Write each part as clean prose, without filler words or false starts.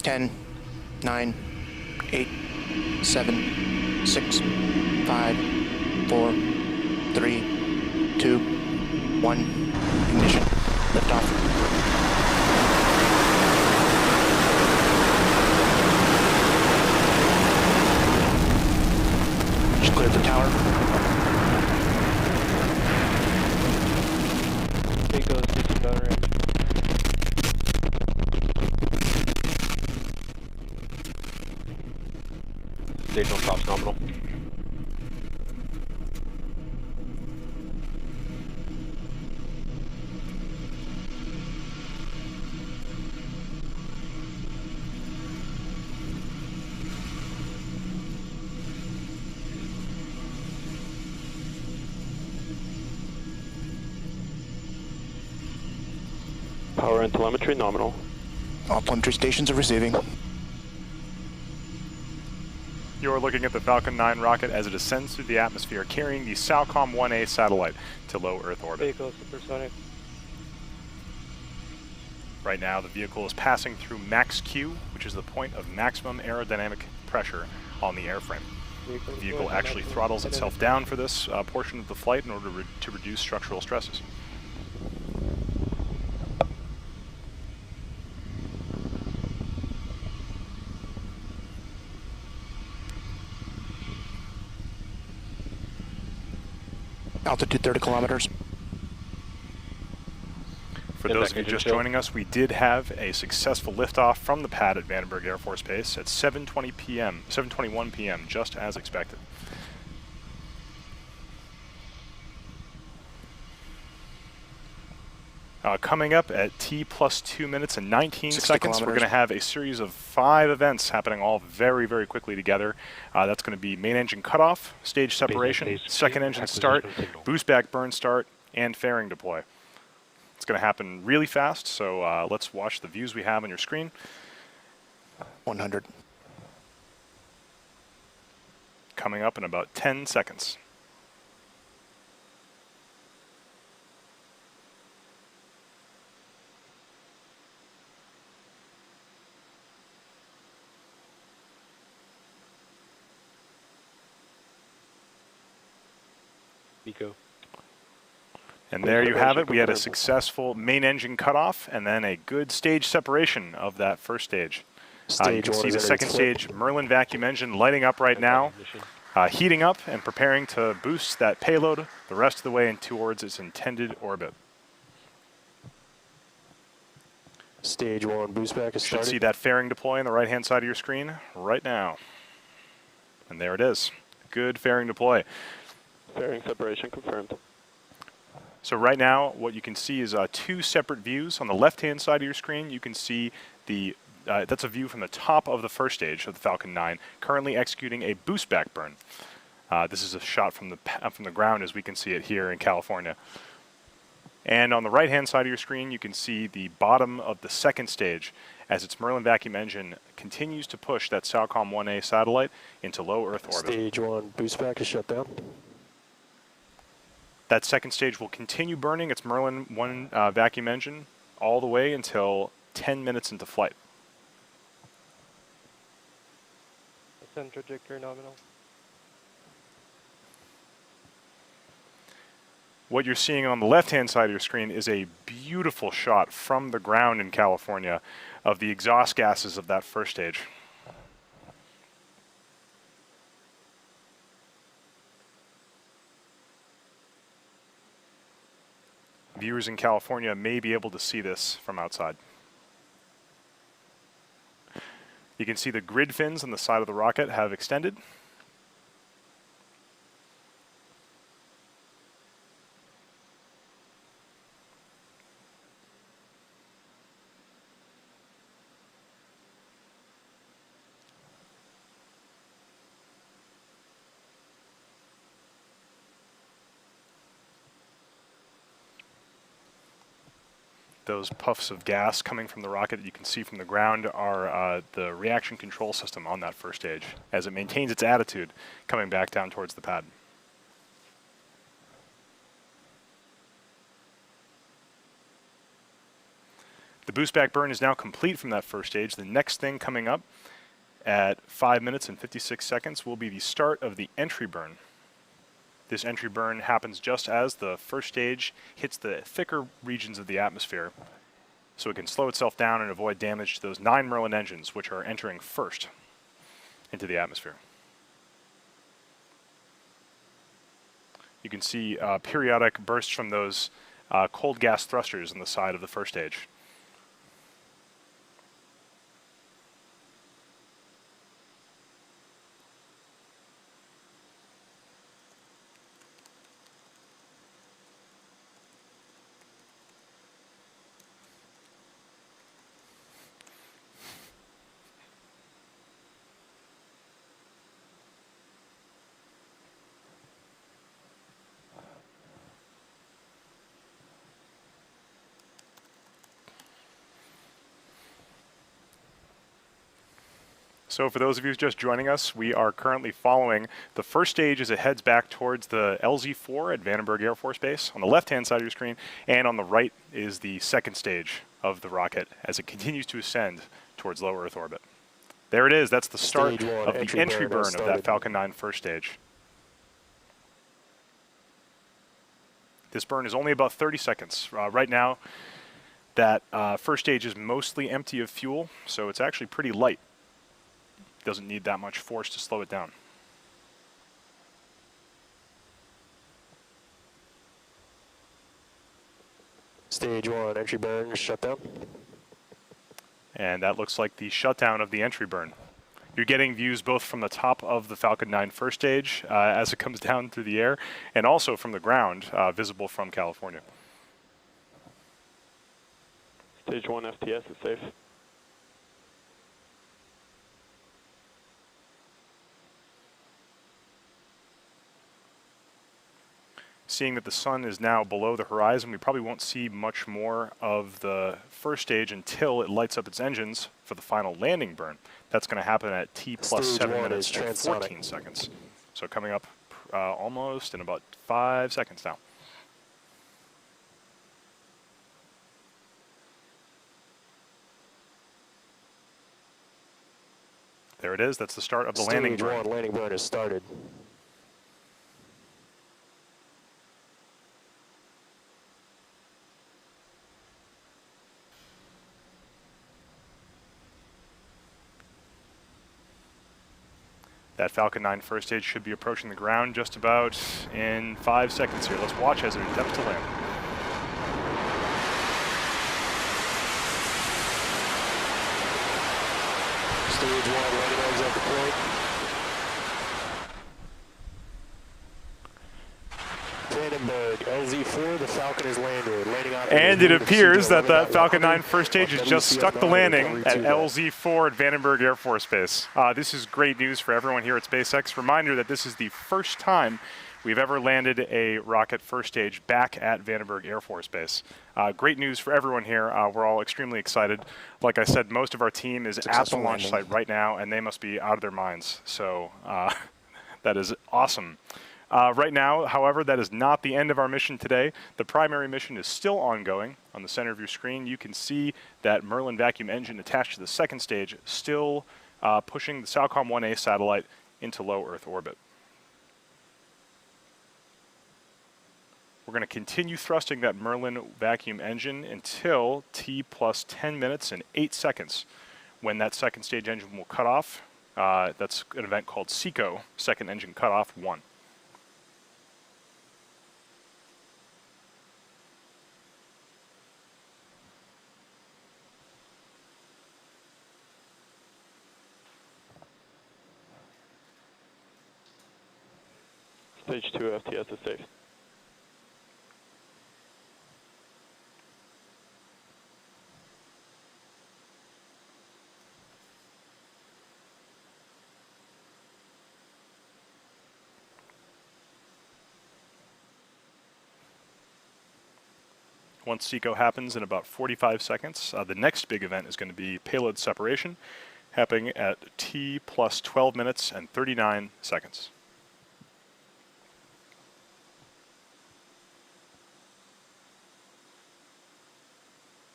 10, 9, 8, 7, 6, 5, 4, 3, 2, 1. Ignition. Liftoff. Just cleared the tower. Okay, go 60 gun range. Stage 1 props nominal. Power and telemetry nominal. All telemetry stations are receiving. You're looking at the Falcon 9 rocket as it ascends through the atmosphere, carrying the Saocom 1A satellite to low Earth orbit. Vehicle supersonic. Right now, the vehicle is passing through max Q, which is the point of maximum aerodynamic pressure on the airframe. The vehicle actually throttles itself down for this portion of the flight in order to reduce structural stresses. Altitude 30 kilometers. For those of you just joining us, we did have a successful liftoff from the pad at Vandenberg Air Force Base at 7:21 p.m., just as expected. Coming up at T plus 2 minutes and 19 seconds, we're going to have a series of 5 events happening all very, very quickly together. That's going to be main engine cutoff, stage separation, second engine start, boost back burn start, and fairing deploy. It's going to happen really fast, so let's watch the views we have on your screen. 100. Coming up in about 10 seconds. Nico. And there you have it. We had a successful main engine cutoff and then a good stage separation of that first stage. You can see the second stage Merlin vacuum engine lighting up right now, heating up and preparing to boost that payload the rest of the way towards its intended orbit. Stage 1 boost back is started. Should see that fairing deploy on the right-hand side of your screen right now. And there it is. Good fairing deploy. Fairing separation confirmed. So right now, what you can see is 2 separate views. On the left-hand side of your screen, you can see the that's a view from the top of the first stage of the Falcon 9, currently executing a boost back burn. This is a shot from the ground as we can see it here in California. And on the right-hand side of your screen, you can see the bottom of the second stage as its Merlin vacuum engine continues to push that Saocom 1A satellite into low Earth orbit. Stage 1 boost back is shut down. That second stage will continue burning its Merlin 1 vacuum engine all the way until 10 minutes into flight. Ascend trajectory nominal. What you're seeing on the left-hand side of your screen is a beautiful shot from the ground in California of the exhaust gases of that first stage. Viewers in California may be able to see this from outside. You can see the grid fins on the side of the rocket have extended. Those puffs of gas coming from the rocket that you can see from the ground are the reaction control system on that first stage as it maintains its attitude coming back down towards the pad. The boost back burn is now complete from that first stage. The next thing coming up at 5 minutes and 56 seconds will be the start of the entry burn. This entry burn happens just as the first stage hits the thicker regions of the atmosphere, so it can slow itself down and avoid damage to those 9 Merlin engines, which are entering first into the atmosphere. You can see periodic bursts from those cold gas thrusters on the side of the first stage. So for those of you just joining us, we are currently following the first stage as it heads back towards the LZ-4 at Vandenberg Air Force Base on the left-hand side of your screen, and on the right is the second stage of the rocket as it continues to ascend towards low Earth orbit. There it is. That's the start Stage one, of the entry burn of that started. Falcon 9 first stage. This burn is only about 30 seconds. Right now, that first stage is mostly empty of fuel, so it's actually pretty light. Doesn't need that much force to slow it down. Stage one, entry burn, shutdown. And that looks like the shutdown of the entry burn. You're getting views both from the top of the Falcon 9 first stage as it comes down through the air, and also from the ground, visible from California. Stage 1 FTS is safe. Seeing that the sun is now below the horizon, we probably won't see much more of the first stage until it lights up its engines for the final landing burn. That's going to happen at T plus Stage 7 one minutes is and transonic. 14 seconds. So coming up almost in about 5 seconds now. There it is. That's the start of the landing Stage burn. one, landing burn has started. That Falcon 9 first stage should be approaching the ground just about in 5 seconds here. Let's watch as it attempts to land. Stage one, landing legs at the point. Vandenberg, LZ-4, the Falcon is landed. Landing out And it appears that that Falcon 9 first stage has just stuck the landing at LZ-4 at Vandenberg Air Force Base. This is great news for everyone here at SpaceX. Reminder that this is the first time we've ever landed a rocket first stage back at Vandenberg Air Force Base. Great news for everyone here. We're all extremely excited. Like I said, most of our team is at the Successful launch landing. site right now, and they must be out of their minds. So that is awesome. Right now, however, that is not the end of our mission today. The primary mission is still ongoing. On the center of your screen, you can see that Merlin vacuum engine attached to the second stage, still pushing the Saocom 1A satellite into low Earth orbit. We're going to continue thrusting that Merlin vacuum engine until T plus 10 minutes and 8 seconds, when that second stage engine will cut off. That's an event called SECO, second engine cutoff 1. Stage 2 FTS is safe. Once SECO happens in about 45 seconds, the next big event is going to be payload separation, happening at T plus 12 minutes and 39 seconds.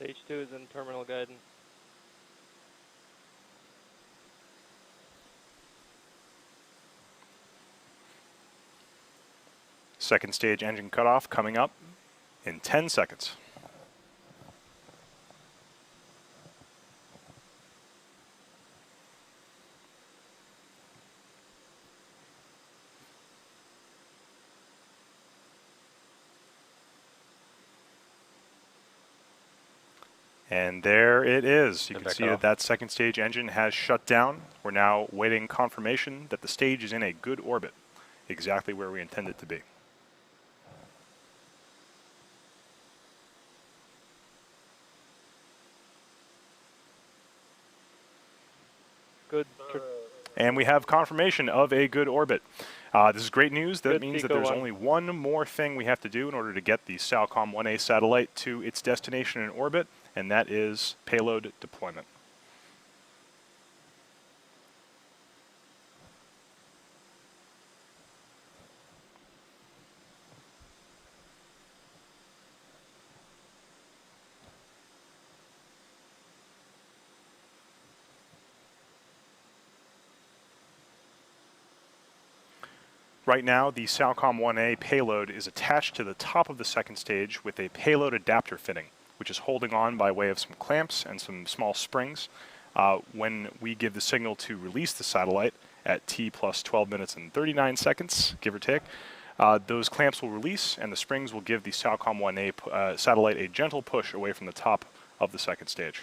Stage 2 is in terminal guidance. Second stage engine cutoff coming up in 10 seconds. And there it is. You can see that that second stage engine has shut down. We're now waiting confirmation that the stage is in a good orbit, exactly where we intend it to be. Good. And we have confirmation of a good orbit. This is great news. That Good means that Pico there's 1. only one more thing we have to do in order to get the Saocom 1A satellite to its destination in orbit, and that is payload deployment. Right now, the Saocom 1A payload is attached to the top of the second stage with a payload adapter fitting, which is holding on by way of some clamps and some small springs. When we give the signal to release the satellite at t plus 12 minutes and 39 seconds, give or take, those clamps will release and the springs will give the Saocom 1A satellite a gentle push away from the top of the second stage.